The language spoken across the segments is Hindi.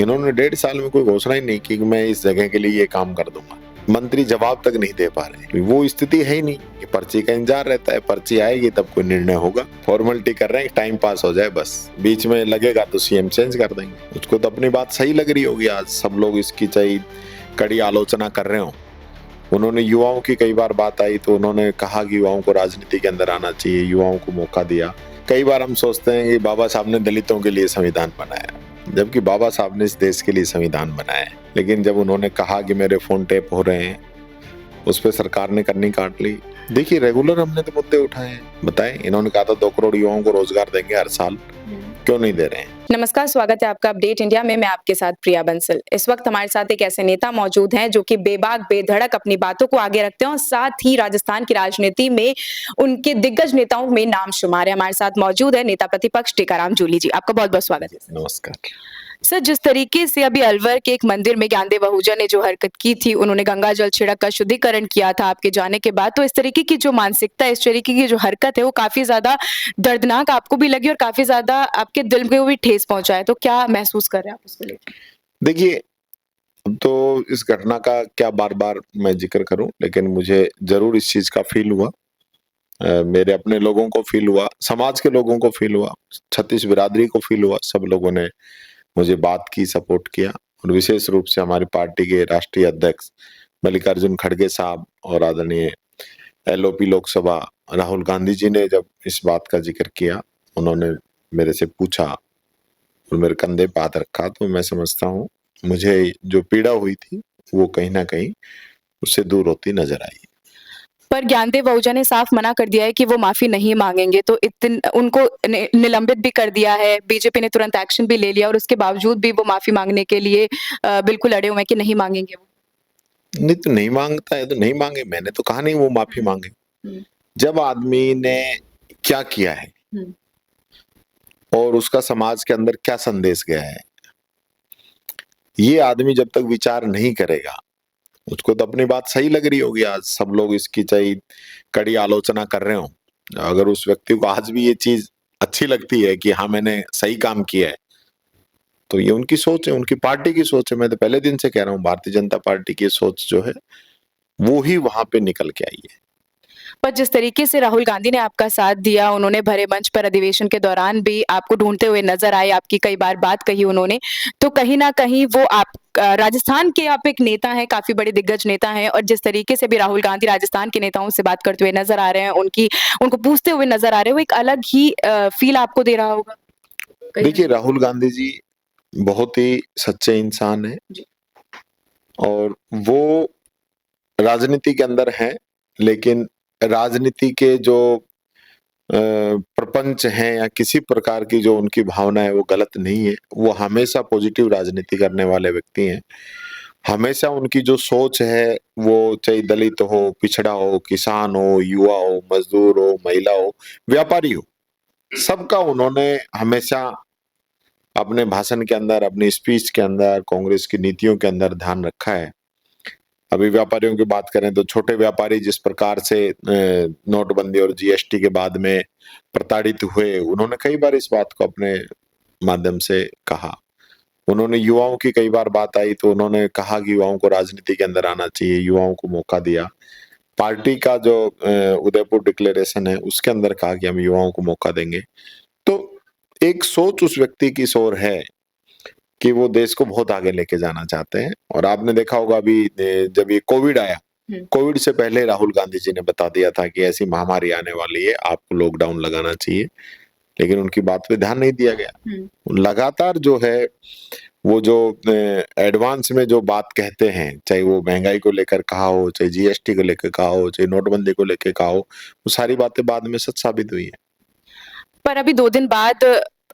इन्होंने 1.5 साल में कोई घोषणा ही नहीं की कि मैं इस जगह के लिए ये काम कर दूंगा। मंत्री जवाब तक नहीं दे पा रहे, वो स्थिति है ही नहीं। ये पर्ची का इंतजार रहता है, पर्ची आएगी तब कोई निर्णय होगा। फॉर्मेलिटी कर रहे हैं, टाइम पास हो जाए बस, बीच में लगेगा तो सीएम चेंज कर देंगे। उसको तो अपनी बात सही लग रही होगी, आज सब लोग इसकी चाहे कड़ी आलोचना कर रहे हो। उन्होंने युवाओं की कई बार बात आई तो उन्होंने कहा कि युवाओं को राजनीति के अंदर आना चाहिए, युवाओं को मौका दिया। कई बार हम सोचते हैं कि बाबा साहब ने दलितों के लिए संविधान बनाया, जबकि बाबा साहब ने इस देश के लिए संविधान बनाया है। लेकिन जब उन्होंने कहा कि मेरे फोन टेप हो रहे हैं, उस पर सरकार ने कन्नी काट ली। देखिए, रेगुलर हमने तो मुद्दे उठाए हैं। बताएं, इन्होंने कहा था 2 करोड़ युवाओं को रोजगार देंगे हर साल, क्यों नहीं दे रहे हैं? नमस्कार, स्वागत है आपका अपडेट इंडिया में। मैं आपके साथ प्रिया बंसल। इस वक्त हमारे साथ एक ऐसे नेता मौजूद हैं जो कि बेबाक बेधड़क अपनी बातों को आगे रखते हैं और साथ ही राजस्थान की राजनीति में उनके दिग्गज नेताओं में नाम शुमार है। हमारे साथ मौजूद है नेता प्रतिपक्ष टीकाराम जूली जी। आपका बहुत बहुत स्वागत है। नमस्कार सर, जिस तरीके से अभी अलवर के एक मंदिर में ज्ञानदेव आहूजा ने जो हरकत की थी, उन्होंने गंगा जल छिड़क कर शुद्धिकरण किया था आपके जाने के बाद, तो इस तरीके की जो मानसिकता, इस तरीके की जो हरकत है वो काफी ज्यादा दर्दनाक आपको भी लगी और काफी ज्यादा आपके दिल को भी ठेस पहुंचाए। तो क्या महसूस कर रहे हैं आप उसको लेकर? देखिए, तो इस घटना का क्या बार बार मैं जिक्र करूं, लेकिन मुझे जरूर इस चीज का फील हुआ। मेरे अपने लोगों को फील हुआ, समाज के लोगों को फील हुआ, छत्तीस बिरादरी को फील हुआ। सब लोगों ने मुझे बात की, सपोर्ट किया। और विशेष रूप से हमारी पार्टी के राष्ट्रीय अध्यक्ष मल्लिकार्जुन खड़गे साहब और आदरणीय एलओपी लोकसभा राहुल गांधी जी ने जब इस बात का जिक्र किया, उन्होंने मेरे से पूछा और मेरे कंधे पे हाथ रखा, तो मैं समझता हूँ मुझे जो पीड़ा हुई थी वो कहीं ना कहीं उससे दूर होती नजर आई। पर ज्ञानदेव आहूजा ने साफ मना कर दिया है कि वो माफी नहीं मांगेंगे, तो उनको निलंबित भी कर दिया है। बीजेपी ने तुरंत एक्शन भी ले लिया और उसके बावजूद भी वो माफी मांगने के लिए बिल्कुल अड़े हुए हैं कि नहीं मांगेंगे वो। नहीं तो नहीं मांगता है तो नहीं मांगे, मैंने तो कहा नहीं वो माफी मांगे। जब आदमी ने क्या किया है और उसका समाज के अंदर क्या संदेश गया है, ये आदमी जब तक विचार नहीं करेगा, उसको तो अपनी बात सही लग रही होगी, आज सब लोग इसकी चाहे कड़ी आलोचना कर रहे हो। अगर उस व्यक्ति को आज भी ये चीज अच्छी लगती है कि हाँ मैंने सही काम किया है, तो ये उनकी सोच है, उनकी पार्टी की सोच है। मैं तो पहले दिन से कह रहा हूँ, भारतीय जनता पार्टी की सोच जो है वो ही वहां पे निकल के आई है। पर जिस तरीके से राहुल गांधी ने आपका साथ दिया, उन्होंने भरे मंच पर अधिवेशन के दौरान भी आपको ढूंढते हुए नजर आए, आपकी कई बार बात कही उन्होंने, तो कहीं ना कहीं वो आप राजस्थान के आप एक नेता हैं, काफी बड़े दिग्गज नेता हैं, और जिस तरीके से भी राहुल गांधी राजस्थान के नेताओं से बात करते हुए नजर आ रहे हैं, उनको पूछते हुए नजर आ रहे हैं, वो एक अलग ही फील आपको दे रहा होगा। देखिए, राहुल गांधी जी बहुत ही सच्चे इंसान है और वो राजनीति के अंदर हैं, लेकिन राजनीति के जो प्रपंच हैं या किसी प्रकार की जो उनकी भावना है वो गलत नहीं है। वो हमेशा पॉजिटिव राजनीति करने वाले व्यक्ति हैं। हमेशा उनकी जो सोच है वो चाहे दलित हो, पिछड़ा हो, किसान हो, युवा हो, मजदूर हो, महिला हो, व्यापारी हो, सबका उन्होंने हमेशा अपने भाषण के अंदर, अपनी स्पीच के अंदर, कांग्रेस की नीतियों के अंदर ध्यान रखा है। अभी व्यापारियों की बात करें तो छोटे व्यापारी जिस प्रकार से नोटबंदी और जीएसटी के बाद में प्रताड़ित हुए, उन्होंने कई बार इस बात को अपने माध्यम से कहा। उन्होंने युवाओं की कई बार बात आई तो उन्होंने कहा कि युवाओं को राजनीति के अंदर आना चाहिए, युवाओं को मौका दिया। पार्टी का जो उदयपुर डिक्लेरेशन है उसके अंदर कहा कि हम युवाओं को मौका देंगे। तो एक सोच उस व्यक्ति की सोर है कि वो देश को बहुत आगे लेके जाना चाहते हैं। और आपने देखा होगा अभी जब ये कोविड आया, कोविड से पहले राहुल गांधी जी ने बता दिया था कि ऐसी महामारी आने वाली है, आपको लॉकडाउन लगाना चाहिए, लेकिन उनकी बात पे ध्यान नहीं दिया गया। लगातार जो है वो जो एडवांस में जो बात कहते हैं, चाहे वो महंगाई को लेकर कहा हो, चाहे जीएसटी को लेकर कहा हो, चाहे नोटबंदी को लेकर कहा हो, वो सारी बातें बाद में सच साबित हुई है। पर अभी 2 दिन बाद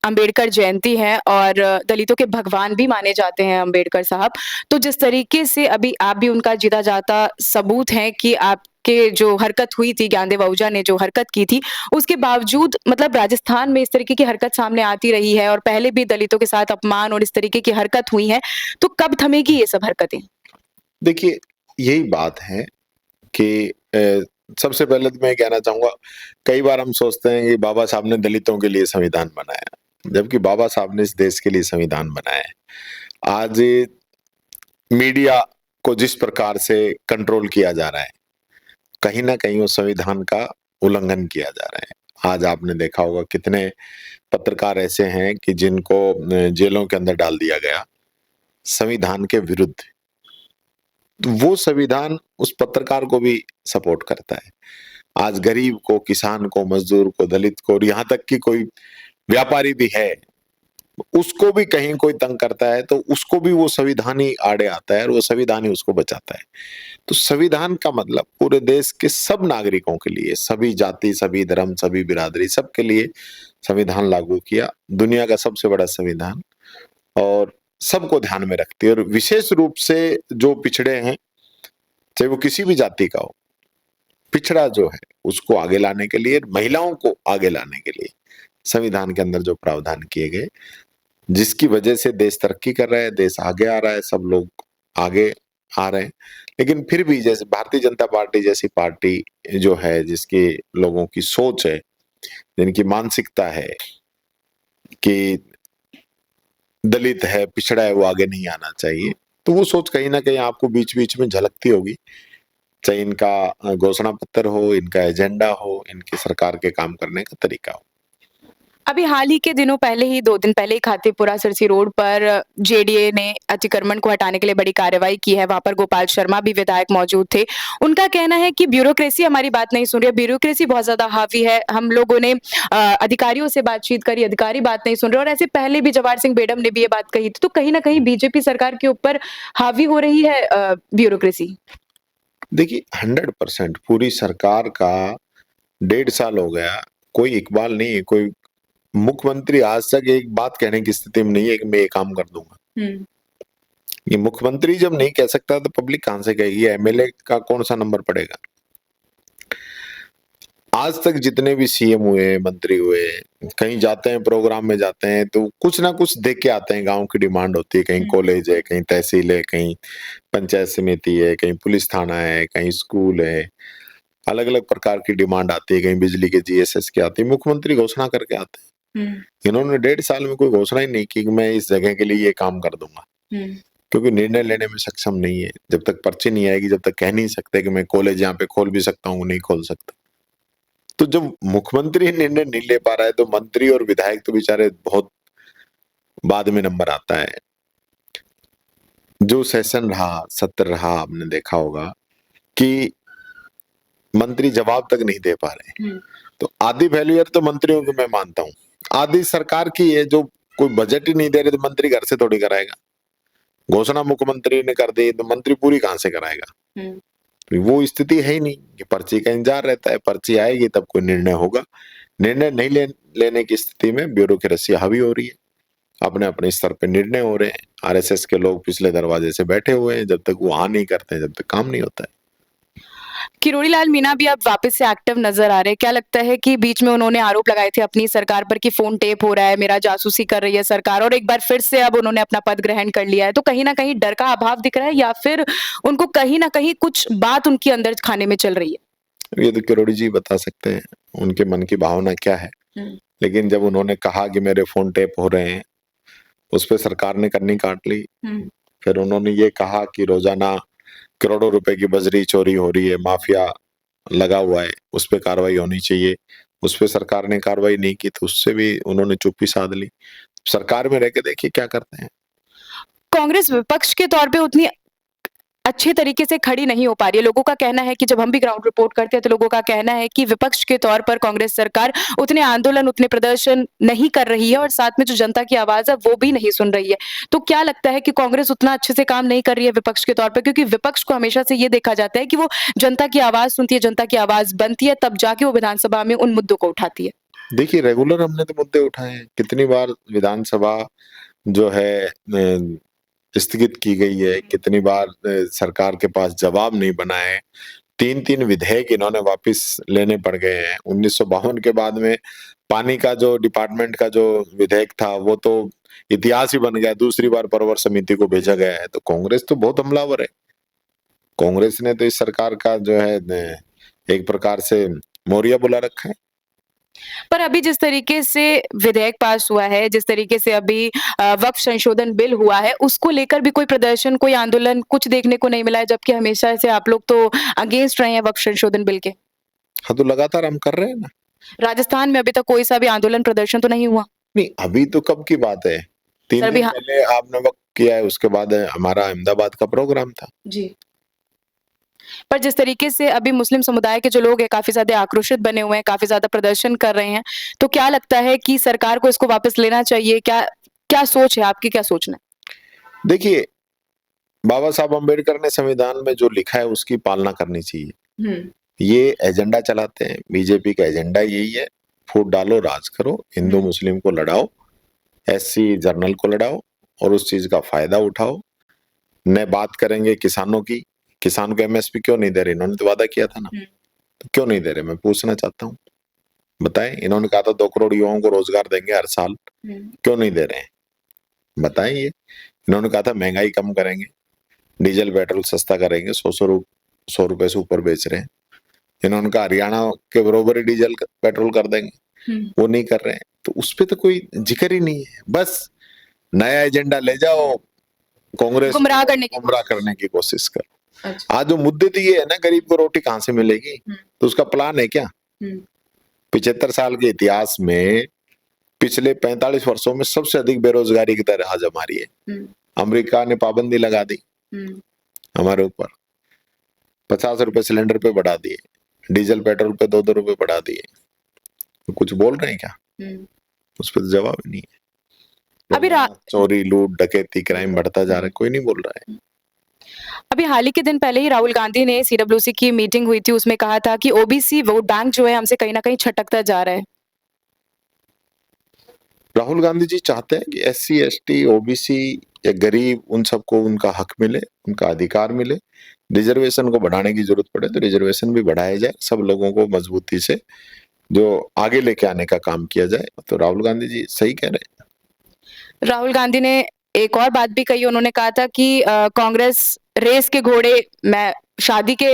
अंबेडकर जयंती है और दलितों के भगवान भी माने जाते हैं अंबेडकर साहब। तो जिस तरीके से अभी आप भी उनका जीता जाता सबूत हैं कि आपके जो हरकत हुई थी, ज्ञानदेव आहूजा ने जो हरकत की थी, उसके बावजूद मतलब राजस्थान में इस तरीके की हरकत सामने आती रही है और पहले भी दलितों के साथ अपमान और इस तरीके की हरकत हुई है, तो कब थमेगी ये सब हरकतें? देखिए, यही बात है कि सबसे पहले तो मैं कहना चाहूंगा, कई बार हम सोचते हैं कि बाबा साहब ने दलितों के लिए संविधान बनाया, जबकि बाबा साहब ने इस देश के लिए संविधान बनाया है। आज मीडिया को जिस प्रकार से कंट्रोल किया जा रहा है, कहीं न कहीं उस संविधान का उल्लंघन किया जा रहा है। आज आपने देखा होगा कितने पत्रकार ऐसे हैं कि जिनको जेलों के अंदर डाल दिया गया, संविधान के विरुद्ध। तो वो संविधान उस पत्रकार को भी सपोर्ट करता है। आज गरीब को, किसान को, मजदूर को, दलित को और यहाँ तक कि कोई व्यापारी भी है, उसको भी कहीं कोई तंग करता है तो उसको भी वो संविधान ही आड़े आता है और वो संविधान ही उसको बचाता है। तो संविधान का मतलब पूरे देश के सब नागरिकों के लिए, सभी जाति, सभी धर्म, सभी बिरादरी, सबके लिए संविधान लागू किया। दुनिया का सबसे बड़ा संविधान और सबको ध्यान में रखती है और विशेष रूप से जो पिछड़े हैं, चाहे वो किसी भी जाति का हो, पिछड़ा जो है उसको आगे लाने के लिए, महिलाओं को आगे लाने के लिए संविधान के अंदर जो प्रावधान किए गए, जिसकी वजह से देश तरक्की कर रहा है, देश आगे आ रहा है, सब लोग आगे आ रहे हैं। लेकिन फिर भी जैसे भारतीय जनता पार्टी जैसी पार्टी जो है, जिसके लोगों की सोच है, जिनकी मानसिकता है कि दलित है, पिछड़ा है, वो आगे नहीं आना चाहिए, तो वो सोच कहीं न कहीं आपको बीच-बीच में झलकती होगी। चाहे इनका घोषणा पत्र हो, इनका एजेंडा हो, इनकी सरकार के काम करने का तरीका हो। अभी हाल ही के दिनों पहले ही 2 दिन पहले ही खातीपुरा सिरसी रोड पर जेडीए ने अतिक्रमण को हटाने के लिए बड़ी कार्रवाई की है। वहाँ पर गोपाल शर्मा भी विधायक मौजूद थे। उनका कहना है कि ब्यूरोक्रेसी हमारी बात नहीं सुन रही है, ब्यूरोक्रेसी बहुत ज़्यादा हावी है। हम लोगों ने अधिकारियों से बातचीत करी, अधिकारी बात नहीं सुन रहे और ऐसे पहले भी जवाहर सिंह बेडम ने भी ये बात कही थी। तो कहीं न कहीं बीजेपी सरकार के ऊपर हावी हो रही है ब्यूरोक्रेसी। देखिए 100% पूरी सरकार का 1.5 साल हो गया, कोई इकबाल नहीं है, कोई मुख्यमंत्री आज तक एक बात कहने की स्थिति में नहीं है कि मैं ये काम कर दूँगा। हुँ। ये मुख्यमंत्री जब नहीं कह सकता तो पब्लिक कहाँ से कहेगी? एमएलए का कौन-सा नंबर पड़ेगा? आज तक जितने भी सीएम हुए, मंत्री हुए, कहीं जाते हैं, प्रोग्राम में जाते हैं, तो कुछ ना कुछ देख के आते हैं, गाँव की डिमांड होती है, कहीं कॉलेज है, कहीं तहसील है, कहीं पंचायत समिति है, कहीं पुलिस थाना है, कहीं स्कूल है, अलग-अलग प्रकार की डिमांड आती है, कहीं बिजली के जीएसएस की आती है, मुख्यमंत्री घोषणा करके आते हैं। इन्होंने 1.5 साल में कोई घोषणा ही नहीं की कि मैं इस जगह के लिए ये काम कर दूँगा, क्योंकि निर्णय लेने में सक्षम नहीं है। जब तक पर्ची नहीं आएगी, जब तक कह नहीं सकते कि मैं कॉलेज यहाँ पे खोल भी सकता हूँ, नहीं खोल सकता। तो जब मुख्यमंत्री निर्णय नहीं ले पा रहा है, तो मंत्री और विधायक तो बेचारे बहुत बाद में नंबर आता है। जो सेशन रहा, सत्र रहा, आपने देखा होगा कि मंत्री जवाब तक नहीं दे पा रहे। तो आधी फेल्यूर तो मंत्रियों की मैं मानता हूँ। आधी सरकार की है, जो कोई बजट ही नहीं दे रहे तो मंत्री घर से थोड़ी कराएगा। घोषणा मुख्यमंत्री ने कर दी तो मंत्री पूरी कहाँ से कराएगा? तो वो स्थिति है ही नहीं कि पर्ची का इंतजार रहता है, पर्ची आएगी तब कोई निर्णय होगा। निर्णय नहीं लेने की स्थिति में ब्यूरोक्रेसी हावी हो रही है। अपने-अपने स्तर पे निर्णय हो रहे हैं। आरएसएस के लोग पिछले दरवाजे से बैठे हुए हैं, जब तक वो हाँ नहीं करते हैं, जब तक काम नहीं होता है। किरोड़ी लाल मीणा भी अब वापस से एक्टिव नजर आ रहे हैं। क्या लगता है कि बीच में उन्होंने आरोप लगाए थे अपनी सरकार पर कि फोन टेप हो रहा है, मेरा जासूसी कर रही है सरकार और एक बार फिर से अब उन्होंने अपना पद ग्रहण कर लिया है। तो कहीं न कहीं डर का अभाव दिख रहा है या फिर उनको कहीं न कहीं कुछ बात उनके अंदर खाने में चल रही है? ये तो किरोड़ी जी बता सकते हैं, उनके मन की भावना क्या है। लेकिन जब उन्होंने कहा कि मेरे फ़ोन टेप हो रहे हैं, उस पे सरकार ने कन्नी काट ली। फिर उन्होंने ये कहा कि रोज़ाना करोड़ों रुपए की बजरी चोरी हो रही है, माफिया लगा हुआ है, उस पे कार्रवाई होनी चाहिए। उस पे सरकार ने कार्रवाई नहीं की, तो उससे भी उन्होंने चुप्पी साध ली। सरकार में रह के देखिए क्या करते हैं। कांग्रेस विपक्ष के तौर पे उतनी अच्छे तरीके से खड़ी नहीं हो पा रही है। लोगों का कहना है कि जब हम भी ग्राउंड रिपोर्ट करते हैं तो लोगों का कहना है कि विपक्ष के तौर पर कांग्रेस सरकार उतने आंदोलन, उतने प्रदर्शन नहीं कर रही है और साथ में जो जनता की आवाज़ है वो भी नहीं सुन रही है। तो क्या लगता है कि कांग्रेस उतना अच्छे से काम नहीं कर रही है विपक्ष के तौर पे? क्योंकि विपक्ष को हमेशा से ये देखा जाता है कि वो जनता की आवाज़ सुनती है, जनता की आवाज़ बनती है, तब जाके वो विधानसभा में उन मुद्दों को उठाती है। देखिए रेगुलर हमने तो मुद्दे उठाए हैं। कितनी बार विधानसभा जो है स्थगित की गई है, कितनी बार सरकार के पास जवाब नहीं बना है। 3-3 विधेयक इन्होंने वापस लेने पड़ गए हैं। 1952 के बाद में पानी का जो डिपार्टमेंट का जो विधेयक था, वो तो इतिहास ही बन गया। दूसरी बार परवर समिति को भेजा गया है। तो कांग्रेस तो बहुत हमलावर है। कांग्रेस ने तो इस सरकार का जो है एक प्रकार से मौर्य बुला रखा है। पर अभी जिस तरीके से विधेयक पास हुआ है, जिस तरीके से अभी वक़्फ़ संशोधन बिल हुआ है, उसको लेकर भी कोई प्रदर्शन, कोई आंदोलन कुछ देखने को नहीं मिला है, जबकि हमेशा से आप लोग तो अगेंस्ट रहे हैं वक़्फ़ संशोधन बिल के। हाँ, तो लगातार हम कर रहे हैं ना। राजस्थान में अभी तक कोई सा भी आंदोलन प्रदर्शन तो नहीं हुआ? नहीं, अभी तो कब की बात है? 3 सर, अभी दिन हाँ पहले आपने वक़्फ़ किया है, उसके बाद हमारा अहमदाबाद का प्रोग्राम था। जी। पर जिस तरीके से अभी मुस्लिम समुदाय के जो लोग हैं काफ़ी ज़्यादा आक्रोशित बने हुए हैं, काफ़ी ज़्यादा प्रदर्शन कर रहे हैं, तो क्या लगता है कि सरकार को इसको वापस लेना चाहिए? क्या क्या सोच है आपकी, क्या सोचना है? देखिए, बाबा साहब अम्बेडकर ने संविधान में जो लिखा है उसकी पालना करनी चाहिए। हुँ। ये एजेंडा चलाते हैं, बीजेपी का एजेंडा यही है, फूट डालो, राज करो, हिंदू हुँ। मुस्लिम को लड़ाओ, एससी जर्नल को लड़ाओ और उस चीज़ का फ़ायदा उठाओ। न बात करेंगे किसानों की, किसान को एमएसपी क्यों नहीं दे रहे? इन्होंने तो वादा किया था ना, हुँ। तो क्यों नहीं दे रहे? मैं पूछना चाहता हूँ। बताएँ, इन्होंने कहा था 2 करोड़ युवाओं को रोज़गार देंगे हर साल, हुँ। क्यों नहीं दे रहे हैं? बताएँ ये। इन्होंने कहा था महँगाई कम करेंगे, डीज़ल पेट्रोल सस्ता करेंगे, 100 रुपए से ऊपर बेच रहे हैं। इन्होंने कहा हरियाणा के बराबर ही डीज़ल पेट्रोल कर देंगे, हुँ। वो नहीं कर रहे हैं। तो उसपे तो कोई ज़िक्र ही नहीं है। बस नया एजेंडा ले जाओ, कांग्रेस गुमराह को करने की गुमराह करने की कोशिश करो। अच्छा। आज जो मुद्दे दिए है ना, गरीब को रोटी कहाँ से मिलेगी? हुँ। तो उसका प्लान है क्या? हुँ। 75 साल के इतिहास में पिछले 45 वर्षों में सबसे अधिक बेरोज़गारी की दर आज हमारी है। हुँ। अमेरिका ने पाबंदी लगा दी हुँ। हमारे ऊपर, 50 रुपए सिलेंडर पे बढ़ा दिए, डीज़ल पेट्रोल पे 2-2 रुपए बढ़ा दिए। तो कुछ बोल रहे हैं क्या? हुँ। उस पे तो जवाब ही नहीं है। अभी रा चोरी, लूट, डकैती, क्राइम बढ़ता जा रहा है, कोई नहीं बोल रहा है। अभी हाल ही के दिन पहले ही राहुल गांधी ने सीडब्ल्यूसी की मीटिंग हुई थी, उसमें कहा था कि ओबीसी वोट बैंक जो है हमसे कहीं न कहीं छटकता जा रहा है। राहुल गांधी जी चाहते हैं कि एससी, एसटी, ओबीसी या गरीब उन सबको उनका हक मिले, उनका अधिकार मिले। रिजर्वेशन को बढ़ाने की जरूरत पड़े तो रिजर्वेशन भी बढ़ाया जाए, सब लोगों को मजबूती से जो आगे लेके आने का काम किया जाए। तो राहुल गांधी जी सही कह रहे हैं। राहुल गांधी ने एक और बात भी कही, उन्होंने कहा था कि कांग्रेस रेस के घोड़े मैं शादी के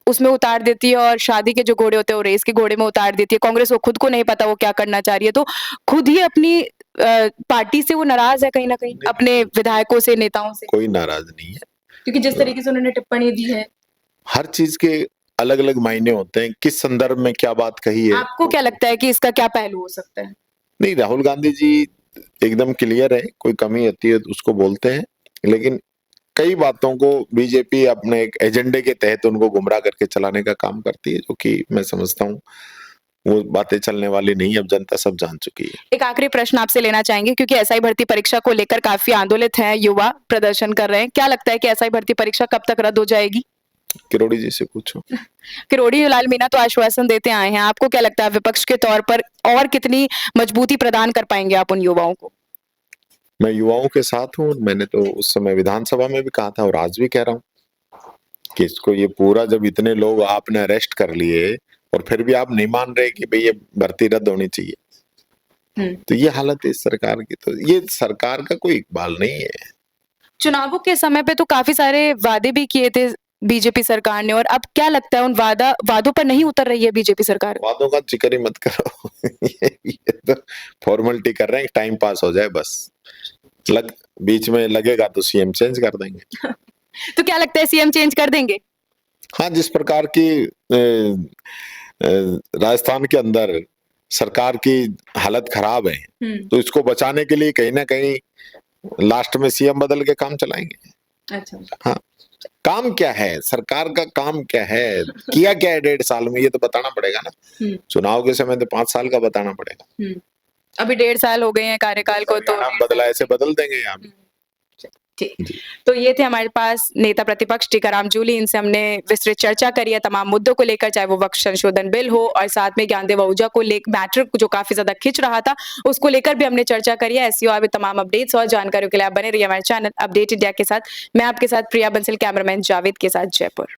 उसमें उतार देती है और शादी के जो घोड़े होते हैं वो रेस के घोड़े में उतार देती है। कांग्रेस को खुद को नहीं पता वो क्या करना चाह रही है, तो खुद ही अपनी पार्टी से वो नाराज है कहीं न कहीं, अपने विधायकों से, नेताओं से। कोई नाराज नहीं है। क्योंकि जिस तरीके से उन्होंने टिप्पणी दी है। हर चीज के अलग-अलग मायने होते हैं, किस संदर्भ में क्या बात कही है। आपको क्या लगता है कि इसका क्या पहलू हो सकता है? नहीं, राहुल गांधी जी एकदम क्लियर है, कोई कमी होती है तो उसको बोलते हैं, लेकिन कई बातों को बीजेपी अपने एक एजेंडे के तहत उनको गुमराह करके चलाने का काम करती है, जो कि मैं समझता हूँ वो बातें चलने वाली नहीं है, अब जनता सब जान चुकी है। एक आखिरी प्रश्न आपसे लेना चाहेंगे, क्योंकि एसआई भर्ती परीक्षा को लेकर काफ़ी आंदोलित हैं, युवा प्रदर्शन कर रहे हैं। क्या लगता है कि एसआई भर्ती परीक्षा कब तक रद्द हो जाएगी? किरोड़ी जी से पूछो। किरोड़ी लाल मीणा तो आश्वासन देते आए हैं। आपको क्या लगता है विपक्ष के तौर पर और कितनी मजबूती प्रदान कर पाएँगे आप उन युवाओं को? मैं युवाओं के साथ हूँ, मैंने तो उस समय विधानसभा में भी कहा था और आज भी कह रहा हूँ कि इसको ये पूरा जब इतने लोग आपने अरेस्ट कर लिए और फिर भी आप नहीं मान रहे कि भई ये भर्ती रद्द होनी चाहिए। तो ये हालत है इस सरकार की, तो ये सरकार का कोई इकबाल नहीं है। चुनावों के समय पे तो काफ़ी सारे वादे भी किए थे बीजेपी सरकार ने, और अब क्या लगता है उन वादों पर नहीं उतर रही है बीजेपी सरकार? वादों का जिक्र ही मत करो। ये तो फॉर्मेलिटी कर रहे हैं, टाइम पास हो जाए बस। बीच में लगेगा तो सीएम चेंज कर देंगे। तो क्या लगता है सीएम चेंज कर देंगे? हाँ, जिस प्रकार की राजस्थान के अंदर सरकार की हालत खराब है, तो इसको बचाने के लिए कहीं न कहीं लास्ट में सीएम बदल के काम चलाएँगे। अच्छा। हाँ, काम क्या है? सरकार का काम क्या है? किया क्या है 1.5 साल में, ये तो बताना पड़ेगा ना। चुनाव के समय तो 5 साल का बताना पड़ेगा। अभी 1.5 साल हो गए हैं कार्यकाल को, तो नाम बदला ऐसे बदल देंगे यहाँ भी। ठीक। तो ये थे हमारे पास नेता प्रतिपक्ष टीकाराम जूली, इनसे हमने विस्तृत चर्चा करी है तमाम मुद्दों को लेकर, चाहे वो वक्फ संशोधन बिल हो और साथ में ज्ञानदेव आहूजा को मैटर जो काफी ज्यादा खिंच रहा था, उसको लेकर भी हमने चर्चा करी है। ऐसी और भी तमाम अपडेट्स और जानकारियों के लिए आप बने रहिए हमारे चैनल अपडेट इंडिया के साथ। मैं आपके साथ प्रिया बंसल, कैमरामैन जावेद के साथ, जयपुर।